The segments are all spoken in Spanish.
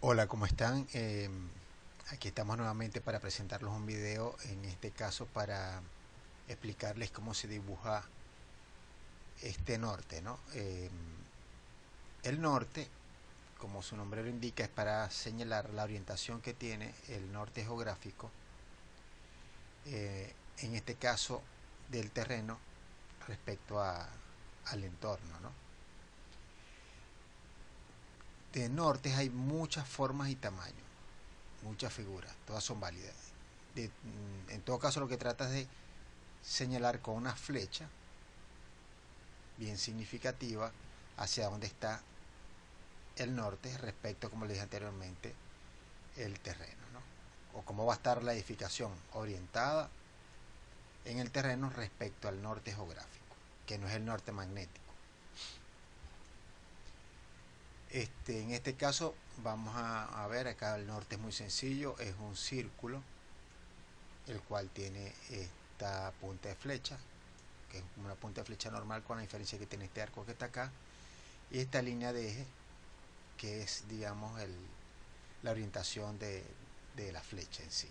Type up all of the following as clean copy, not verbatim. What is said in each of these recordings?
Hola, ¿cómo están? Aquí estamos nuevamente para presentarles un video, en este caso para explicarles cómo se dibuja este norte, ¿no? El norte, como su nombre lo indica, es para señalar la orientación que tiene el norte geográfico, en este caso del terreno respecto al entorno, ¿no? De nortes hay muchas formas y tamaños, muchas figuras, todas son válidas. En todo caso, lo que trata es de señalar con una flecha bien significativa hacia dónde está el norte respecto, como les dije anteriormente, el terreno, ¿no? O cómo va a estar la edificación orientada en el terreno respecto al norte geográfico, que no es el norte magnético. En este caso vamos a ver acá el norte es muy sencillo, es un círculo el cual tiene esta punta de flecha, que es una punta de flecha normal, con la diferencia que tiene este arco que está acá, y esta línea de eje que es, digamos, la orientación de la flecha en sí.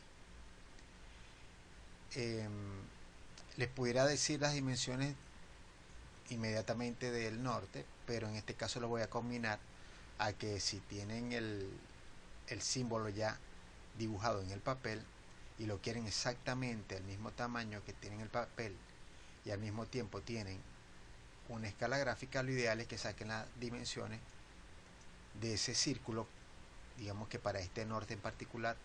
Les pudiera decir las dimensiones inmediatamente del norte, pero en este caso lo voy a combinar a que si tienen el símbolo ya dibujado en el papel y lo quieren exactamente al mismo tamaño que tienen el papel y al mismo tiempo tienen una escala gráfica, lo ideal es que saquen las dimensiones de ese círculo. Digamos que para este norte en particular,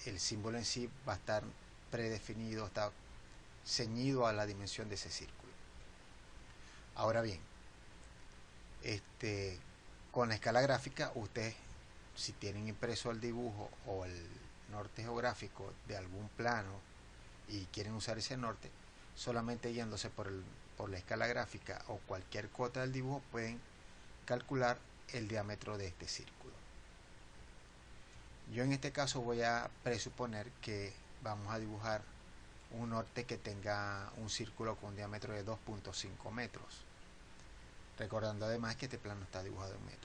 el símbolo en sí va a estar predefinido, está ceñido a la dimensión de ese círculo. Ahora bien, con la escala gráfica, ustedes, si tienen impreso el dibujo o el norte geográfico de algún plano y quieren usar ese norte, solamente guiándose por la escala gráfica o cualquier cota del dibujo, pueden calcular el diámetro de este círculo. Yo en este caso voy a presuponer que vamos a dibujar un norte que tenga un círculo con un diámetro de 2.5 metros, recordando además que este plano está dibujado en metros,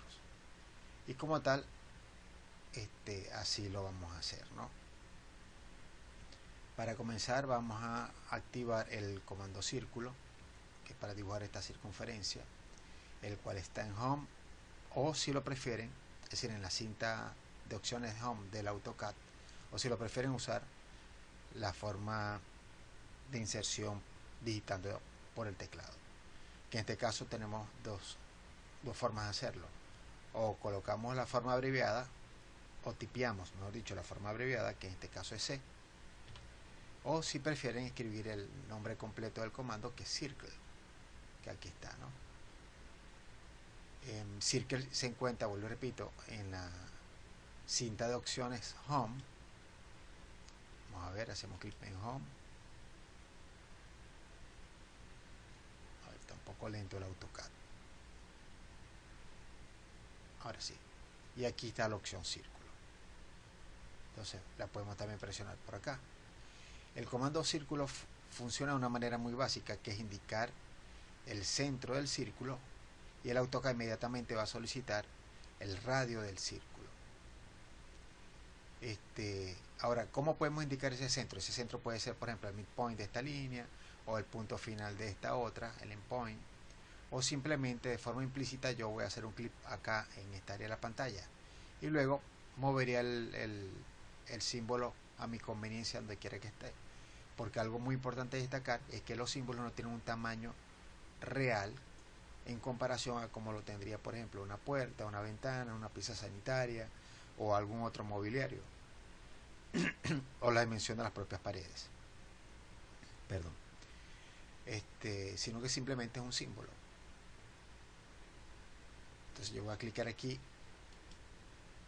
y como tal así lo vamos a hacer, ¿no? Para comenzar vamos a activar el comando círculo, que es para dibujar esta circunferencia, el cual está en Home, o si lo prefieren, es decir, en la cinta de opciones Home del AutoCAD, o si lo prefieren usar la forma de inserción digitando por el teclado, que en este caso tenemos dos formas de hacerlo: o colocamos la forma abreviada, o tipeamos, mejor dicho, la forma abreviada, que en este caso es C, o si prefieren escribir el nombre completo del comando, que es circle, que aquí está, ¿no? Circle se encuentra, vuelvo y repito, en la cinta de opciones Home. Vamos a ver, hacemos clic en Home. A ver, está un poco lento el AutoCAD. Ahora sí. Y aquí está la opción círculo. Entonces la podemos también presionar por acá. El comando círculo funciona de una manera muy básica, que es indicar el centro del círculo, y el AutoCAD inmediatamente va a solicitar el radio del círculo. Ahora, ¿cómo podemos indicar ese centro? Ese centro puede ser, por ejemplo, el midpoint de esta línea, o el punto final de esta otra, el endpoint, o simplemente de forma implícita yo voy a hacer un clic acá en esta área de la pantalla y luego movería el símbolo a mi conveniencia donde quiera que esté, porque algo muy importante destacar es que los símbolos no tienen un tamaño real en comparación a como lo tendría, por ejemplo, una puerta, una ventana, una pieza sanitaria o algún otro mobiliario, o la dimensión de las propias paredes, perdón, sino que simplemente es un símbolo. Entonces yo voy a clicar aquí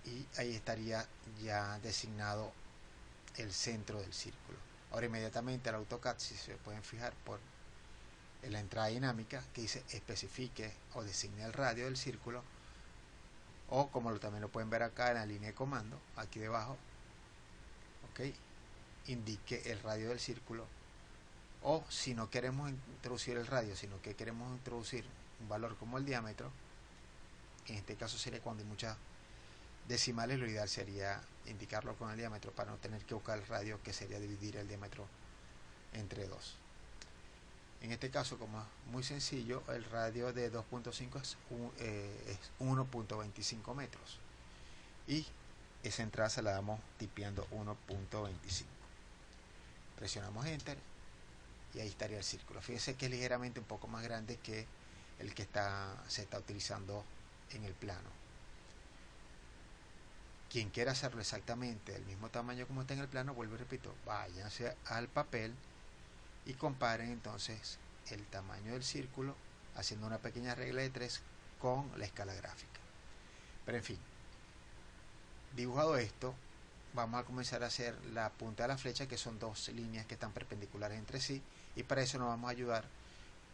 y ahí estaría ya designado el centro del círculo. Ahora inmediatamente el AutoCAD, si se pueden fijar por en la entrada dinámica que dice especifique o designe el radio del círculo, o como también lo pueden ver acá en la línea de comando, aquí debajo, ok, indique el radio del círculo. O si no queremos introducir el radio, sino que queremos introducir un valor como el diámetro, en este caso sería cuando hay mucha decimales, lo ideal sería indicarlo con el diámetro para no tener que buscar el radio, que sería dividir el diámetro entre 2. En este caso, como es muy sencillo, el radio de 2.5 es 1.25 metros y esa entrada se la damos tipeando 1.25. Presionamos enter y ahí estaría el círculo. Fíjense que es ligeramente un poco más grande que el que se está utilizando en el plano. Quien quiera hacerlo exactamente del mismo tamaño como está en el plano, vuelvo y repito, váyanse al papel y comparen entonces el tamaño del círculo haciendo una pequeña regla de 3 con la escala gráfica. Pero en fin, dibujado esto, vamos a comenzar a hacer la punta de la flecha, que son dos líneas que están perpendiculares entre sí, y para eso nos vamos a ayudar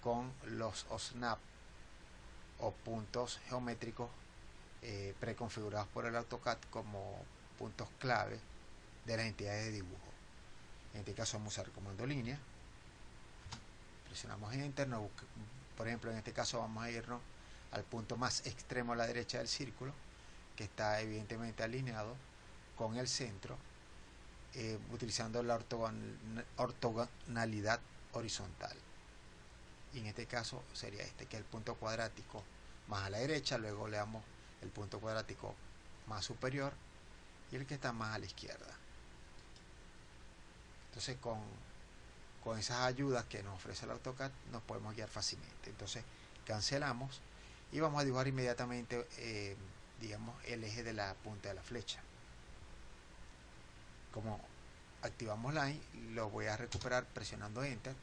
con los OSNAP o puntos geométricos preconfigurados por el AutoCAD como puntos clave de las entidades de dibujo. En este caso vamos a usar comando línea, presionamos enter, por ejemplo en este caso vamos a irnos al punto más extremo a la derecha del círculo, que está evidentemente alineado con el centro, utilizando la ortogonalidad horizontal, y en este caso sería este, que es el punto cuadrático más a la derecha, luego le damos el punto cuadrático más superior y el que está más a la izquierda. Entonces con esas ayudas que nos ofrece el AutoCAD nos podemos guiar fácilmente. Entonces cancelamos y vamos a dibujar inmediatamente digamos el eje de la punta de la flecha. Como activamos line, lo voy a recuperar presionando enter,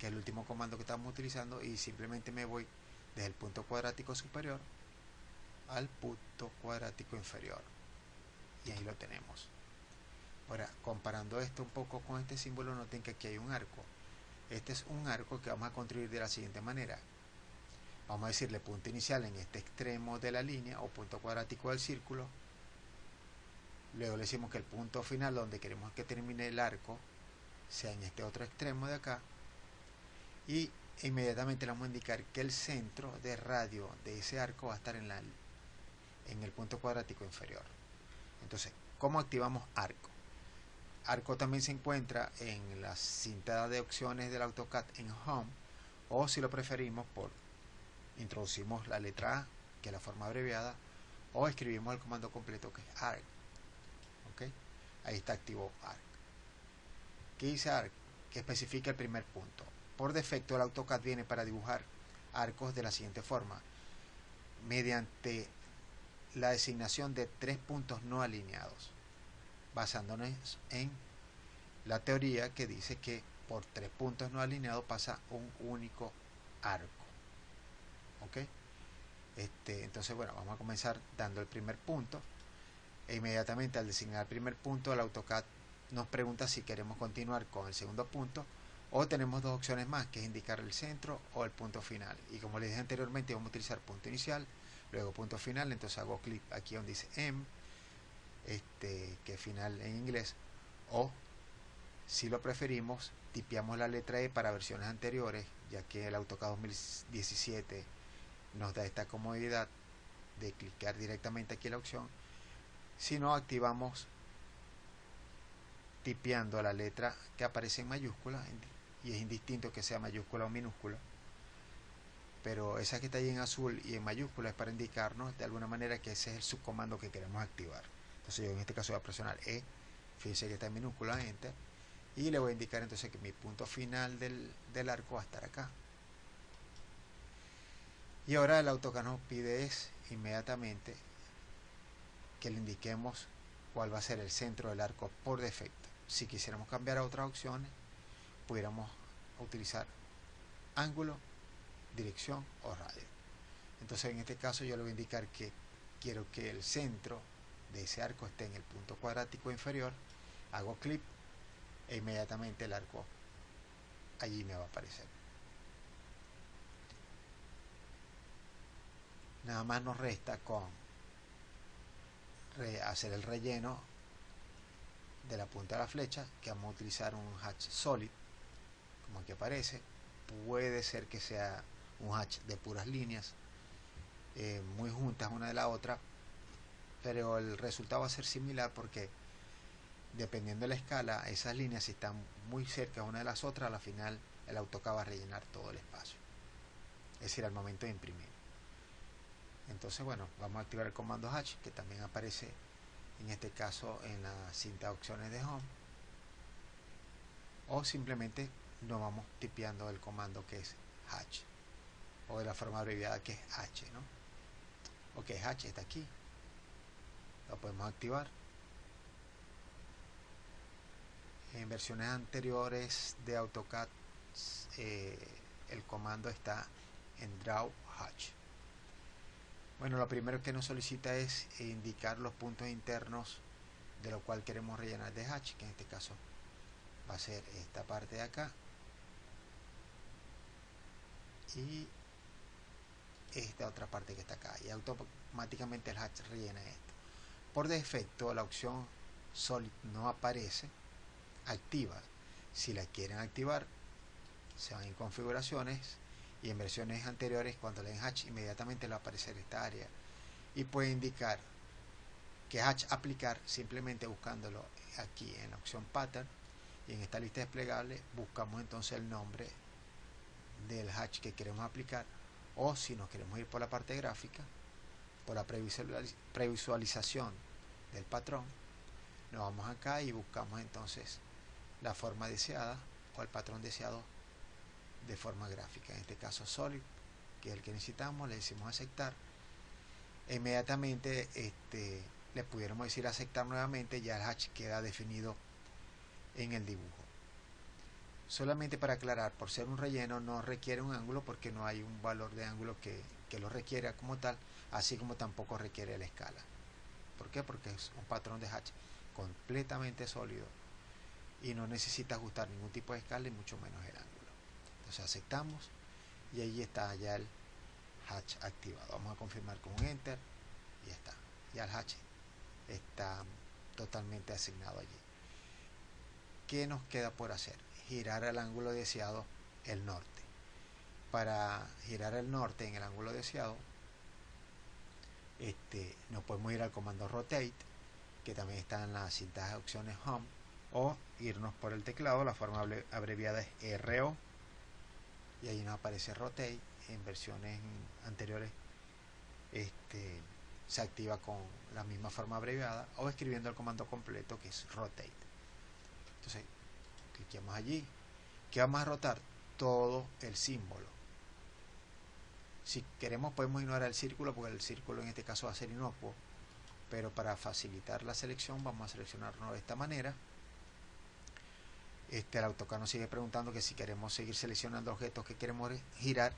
que es el último comando que estamos utilizando, y simplemente me voy desde el punto cuadrático superior al punto cuadrático inferior, y ahí lo tenemos. Ahora, comparando esto un poco con este símbolo, noten que aquí hay un arco. Este es un arco que vamos a construir de la siguiente manera. Vamos a decirle punto inicial en este extremo de la línea o punto cuadrático del círculo. Luego le decimos que el punto final donde queremos que termine el arco sea en este otro extremo de acá. Y inmediatamente le vamos a indicar que el centro de radio de ese arco va a estar en el punto cuadrático inferior. Entonces, ¿cómo activamos arco? Arco también se encuentra en la cinta de opciones del AutoCAD en Home, o si lo preferimos, introducimos la letra A, que es la forma abreviada, o escribimos el comando completo, que es arc. ¿Okay? Ahí está activo arc. ¿Qué dice arc? Que especifica el primer punto. Por defecto el AutoCAD viene para dibujar arcos de la siguiente forma: mediante la designación de 3 puntos no alineados, basándonos en la teoría que dice que por 3 puntos no alineados pasa un único arco. ¿Ok? Entonces, bueno, vamos a comenzar dando el primer punto, e inmediatamente al designar el primer punto, el AutoCAD nos pregunta si queremos continuar con el segundo punto, o tenemos dos opciones más, que es indicar el centro o el punto final. Y como les dije anteriormente, vamos a utilizar punto inicial, luego punto final. Entonces hago clic aquí donde dice M, que es final en inglés, o si lo preferimos, tipeamos la letra E para versiones anteriores, ya que el AutoCAD 2017 nos da esta comodidad de clicar directamente aquí en la opción. Si no, activamos tipeando la letra que aparece en mayúscula, y es indistinto que sea mayúscula o minúscula, pero esa que está ahí en azul y en mayúscula es para indicarnos de alguna manera que ese es el subcomando que queremos activar. Entonces yo en este caso voy a presionar E, fíjense que está en minúscula, enter, y le voy a indicar entonces que mi punto final del arco va a estar acá. Y ahora el AutoCAD nos pide inmediatamente que le indiquemos cuál va a ser el centro del arco por defecto. Si quisiéramos cambiar a otras opciones, pudiéramos utilizar ángulo, dirección o radio. Entonces en este caso yo le voy a indicar que quiero que el centro de ese arco esté en el punto cuadrático inferior. Hago clic e inmediatamente el arco allí me va a aparecer. Nada más nos resta con hacer el relleno de la punta de la flecha, que vamos a utilizar un hatch solid, como aquí aparece. Puede ser que sea un hatch de puras líneas muy juntas una de la otra, pero el resultado va a ser similar porque dependiendo de la escala, esas líneas si están muy cerca una de las otras, a la final el AutoCAD va a rellenar todo el espacio, es decir, al momento de imprimir. Entonces, bueno, vamos a activar el comando Hatch, que también aparece en este caso en la cinta de opciones de Home, o simplemente nos vamos tipeando el comando que es Hatch, o de la forma abreviada que es H, ¿no? Ok, Hatch está aquí, lo podemos activar. En versiones anteriores de AutoCAD el comando está en Draw Hatch. Bueno, lo primero que nos solicita es indicar los puntos internos de lo cual queremos rellenar de hatch, que en este caso va a ser esta parte de acá y esta otra parte que está acá, y automáticamente el hatch rellena esto. Por defecto la opción Solid no aparece activa. Si la quieren activar, se van en configuraciones y en versiones anteriores, cuando le den hatch, inmediatamente le va a aparecer esta área y puede indicar que hatch aplicar simplemente buscándolo aquí en la opción pattern, y en esta lista desplegable buscamos entonces el nombre del hatch que queremos aplicar, o si nos queremos ir por la parte gráfica, por la previsualización del patrón, nos vamos acá y buscamos entonces la forma deseada o el patrón deseado de forma gráfica, en este caso Solid, que es el que necesitamos. Le decimos aceptar e inmediatamente le pudiéramos decir aceptar nuevamente, ya el hatch queda definido en el dibujo. Solamente para aclarar, por ser un relleno no requiere un ángulo porque no hay un valor de ángulo que lo requiera como tal, así como tampoco requiere la escala. ¿Por qué? Porque es un patrón de hatch completamente sólido y no necesita ajustar ningún tipo de escala y mucho menos el ángulo. Entonces aceptamos y ahí está ya el hatch activado. Vamos a confirmar con un enter y ya está. Ya el hatch está totalmente asignado allí. ¿Qué nos queda por hacer? Girar al ángulo deseado el norte. Para girar el norte en el ángulo deseado, nos podemos ir al comando rotate, que también está en la cinta de opciones Home, o irnos por el teclado, la forma abreviada es RO, y ahí nos aparece rotate. En versiones anteriores se activa con la misma forma abreviada, o escribiendo el comando completo que es rotate. Entonces cliqueamos allí. ¿Qué vamos a rotar? Todo el símbolo. Si queremos podemos ignorar el círculo, porque el círculo en este caso va a ser inocuo, pero para facilitar la selección vamos a seleccionarlo de esta manera. El AutoCAD nos sigue preguntando que si queremos seguir seleccionando objetos que queremos girar,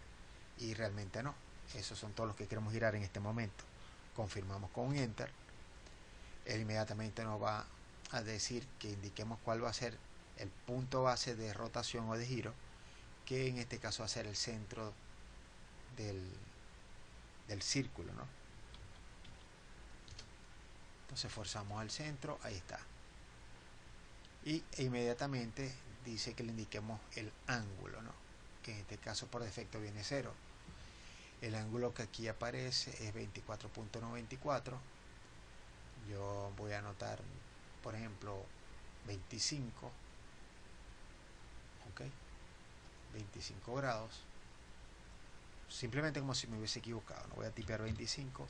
y realmente no. Esos son todos los que queremos girar en este momento. Confirmamos con un enter. Él inmediatamente nos va a decir que indiquemos cuál va a ser el punto base de rotación o de giro, que en este caso va a ser el centro del círculo, ¿no? Entonces forzamos al centro, ahí está, e inmediatamente dice que le indiquemos el ángulo, ¿no? Que en este caso por defecto viene 0. El ángulo que aquí aparece es 24.94. Yo voy a anotar, por ejemplo, 25, ok, 25 grados, simplemente como si me hubiese equivocado. No voy a tipear 25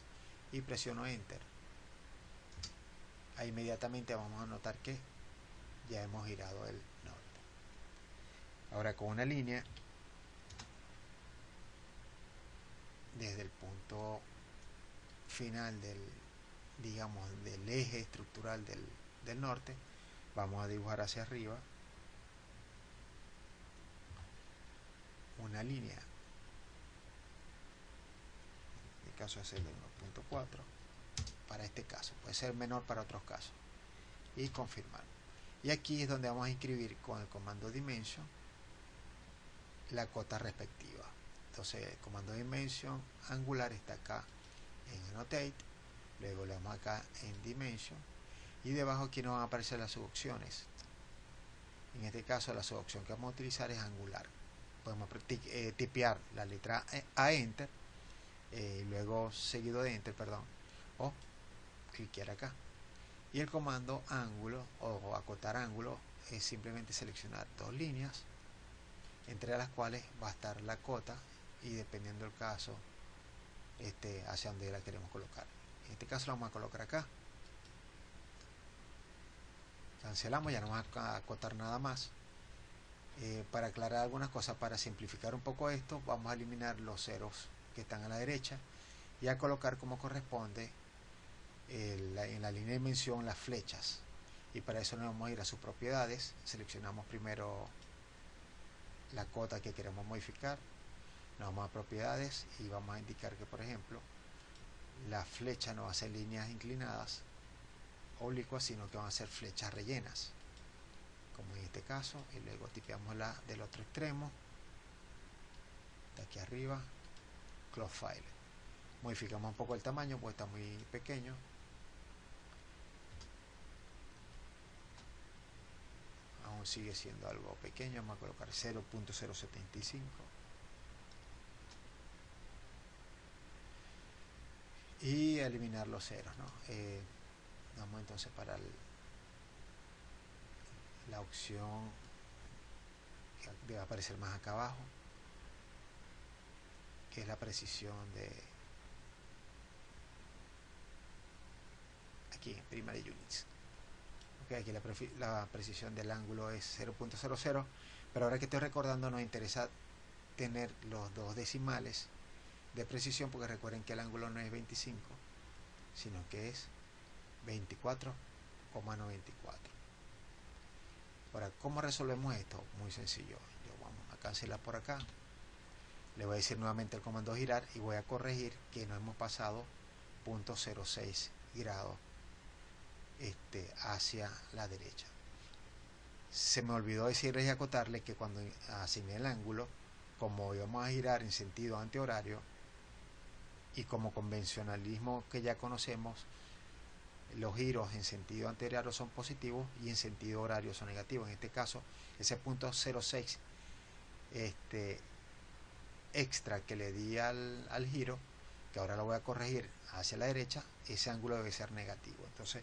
y presiono enter. Ahí inmediatamente vamos a notar que ya hemos girado el norte. Ahora con una línea desde el punto final digamos, del eje estructural del norte, vamos a dibujar hacia arriba una línea. En este caso es el de 1.4 para este caso, puede ser menor para otros casos, y confirmar. Y aquí es donde vamos a inscribir con el comando dimension la cota respectiva. Entonces el comando dimension angular está acá en annotate, luego le damos acá en dimension y debajo aquí nos van a aparecer las subopciones. En este caso la subopción que vamos a utilizar es angular. Podemos tipear la letra A enter, luego seguido de enter, perdón, o cliquear acá. Y el comando ángulo o acotar ángulo es simplemente seleccionar dos líneas, entre las cuales va a estar la cota y dependiendo del caso hacia donde la queremos colocar. En este caso la vamos a colocar acá. Cancelamos, ya no vamos a acotar nada más. Para aclarar algunas cosas, para simplificar un poco esto, vamos a eliminar los ceros que están a la derecha y a colocar como corresponde en la línea de dimensión las flechas. Y para eso nos vamos a ir a sus propiedades, seleccionamos primero la cota que queremos modificar, nos vamos a propiedades y vamos a indicar que, por ejemplo, la flecha no va a ser líneas inclinadas oblicuas, sino que van a ser flechas rellenas, como en este caso. Y luego tipeamos la del otro extremo, de aquí arriba, close file. Modificamos un poco el tamaño porque está muy pequeño. Aún sigue siendo algo pequeño, vamos a colocar 0.075 y eliminar los ceros, ¿no? Vamos entonces para la opción que debe aparecer más acá abajo, que es la precisión de aquí en primary units. Okay, aquí la precisión del ángulo es 0.00, pero ahora que estoy recordando nos interesa tener los dos decimales de precisión, porque recuerden que el ángulo no es 25 sino que es 24,94. Ahora, ¿cómo resolvemos esto? Muy sencillo. Vamos a cancelar por acá, le voy a decir nuevamente el comando girar y voy a corregir que no hemos pasado 0.06 grados hacia la derecha. Se me olvidó decirles y acotarle que cuando asigné el ángulo, como íbamos a girar en sentido antihorario y como convencionalismo que ya conocemos, los giros en sentido antihorario son positivos y en sentido horario son negativos. En este caso, ese punto 06 extra que le di al giro, que ahora lo voy a corregir hacia la derecha, ese ángulo debe ser negativo. Entonces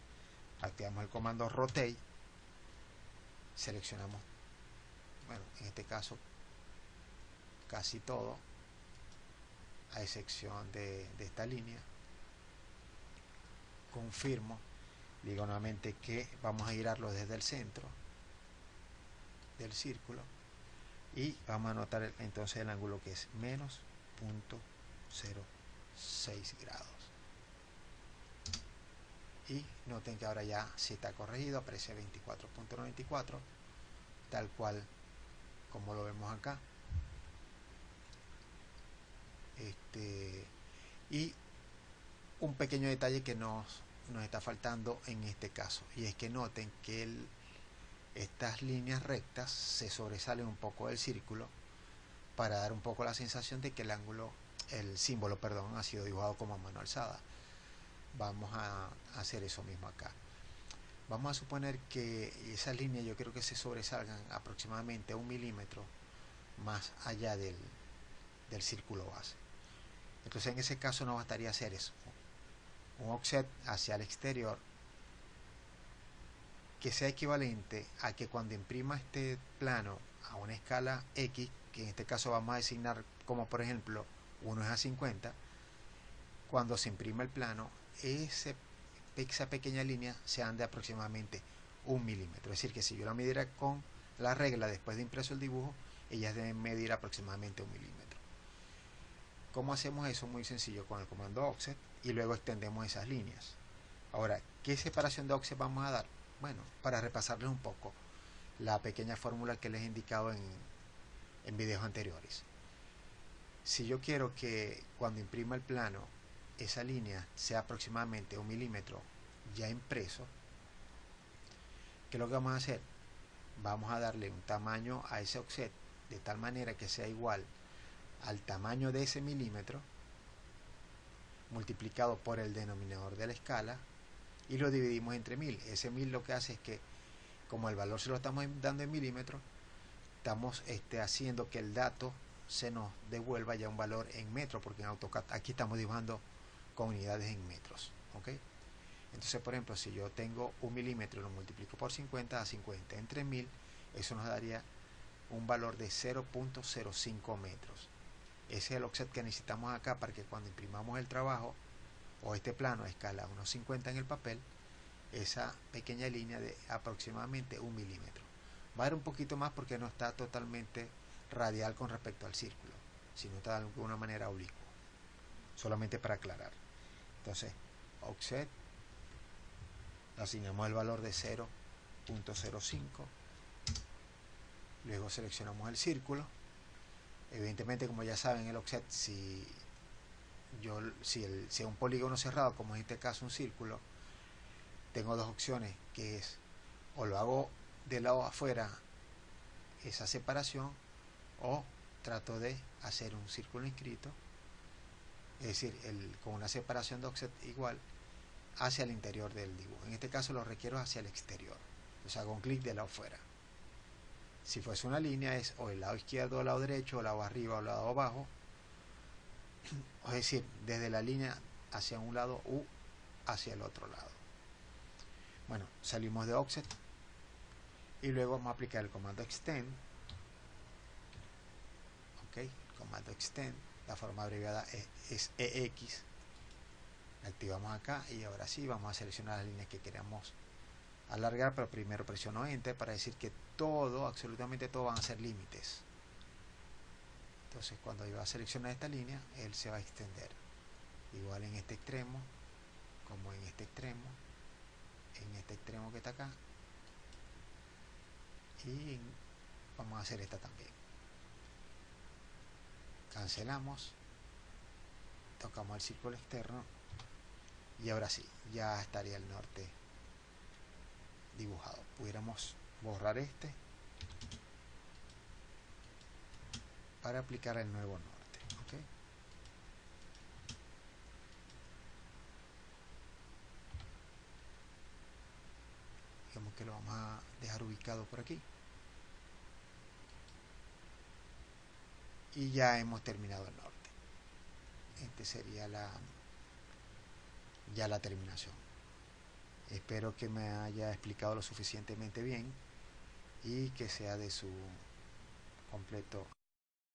activamos el comando rotate, seleccionamos, bueno, en este caso casi todo, a excepción de esta línea. Confirmo, digo nuevamente que vamos a girarlo desde el centro del círculo y vamos a anotar entonces el ángulo que es menos 0.06 grados. Y noten que ahora ya sí está corregido, aparece 24.94, tal cual como lo vemos acá. Y un pequeño detalle que nos está faltando en este caso, y es que noten que estas líneas rectas se sobresalen un poco del círculo para dar un poco la sensación de que el símbolo, perdón, ha sido dibujado como a mano alzada. Vamos a hacer eso mismo acá. Vamos a suponer que esas líneas yo quiero que se sobresalgan aproximadamente 1 milímetro más allá del círculo base. Entonces en ese caso no bastaría hacer eso, un offset hacia el exterior que sea equivalente a que cuando imprima este plano a una escala X, que en este caso vamos a designar como por ejemplo 1 es a 50, cuando se imprime el plano, esa pequeña línea sean de aproximadamente 1 milímetro. Es decir, que si yo la midiera con la regla después de impreso el dibujo, ellas deben medir aproximadamente 1 milímetro. ¿Cómo hacemos eso? Muy sencillo, con el comando offset, y luego extendemos esas líneas. Ahora, ¿qué separación de offset vamos a dar? Bueno, para repasarles un poco la pequeña fórmula que les he indicado en videos anteriores. Si yo quiero que cuando imprima el plano esa línea sea aproximadamente 1 milímetro ya impreso, ¿qué es lo que vamos a hacer? Vamos a darle un tamaño a ese offset de tal manera que sea igual al tamaño de ese milímetro multiplicado por el denominador de la escala y lo dividimos entre 1000. Ese 1000 lo que hace es que, como el valor se lo estamos dando en milímetros, estamos haciendo que el dato se nos devuelva ya un valor en metro, porque en AutoCAD aquí estamos dibujando con unidades en metros. ¿Okay? Entonces, por ejemplo, si yo tengo 1 milímetro y lo multiplico por 50 da 50. Entre 1000, eso nos daría un valor de 0.05 metros. Ese es el offset que necesitamos acá para que cuando imprimamos el trabajo o este plano a escala 1.50 en el papel, esa pequeña línea de aproximadamente 1 milímetro. Va a dar un poquito más porque no está totalmente radial con respecto al círculo, sino está de alguna manera oblicua. Solamente para aclarar. Entonces, offset, asignamos el valor de 0.05, luego seleccionamos el círculo. Evidentemente, como ya saben, el offset, si es un polígono cerrado, como en este caso un círculo, tengo dos opciones, que es o lo hago del lado afuera esa separación, o trato de hacer un círculo inscrito, es decir, con una separación de offset igual hacia el interior del dibujo. En este caso lo requiero hacia el exterior, entonces hago un clic del lado afuera. Si fuese una línea es o el lado izquierdo o el lado derecho, o el lado arriba o el lado abajo, es decir, desde la línea hacia un lado u hacia el otro lado. Bueno, salimos de offset y luego vamos a aplicar el comando extend. Ok, comando extend, la forma abreviada es EX. La activamos acá y ahora sí vamos a seleccionar las líneas que queramos alargar, pero primero presiono enter para decir que todo, absolutamente todo, van a ser límites. Entonces cuando yo voy a seleccionar esta línea, él se va a extender igual en este extremo como en este extremo que está acá, y vamos a hacer esta también. Cancelamos, tocamos el círculo externo y ahora sí, ya estaría el norte dibujado. Pudiéramos borrar este para aplicar el nuevo norte. ¿Okay? Digamos que lo vamos a dejar ubicado por aquí y ya hemos terminado el norte. Este sería ya la terminación. Espero que me haya explicado lo suficientemente bien y que sea de su completo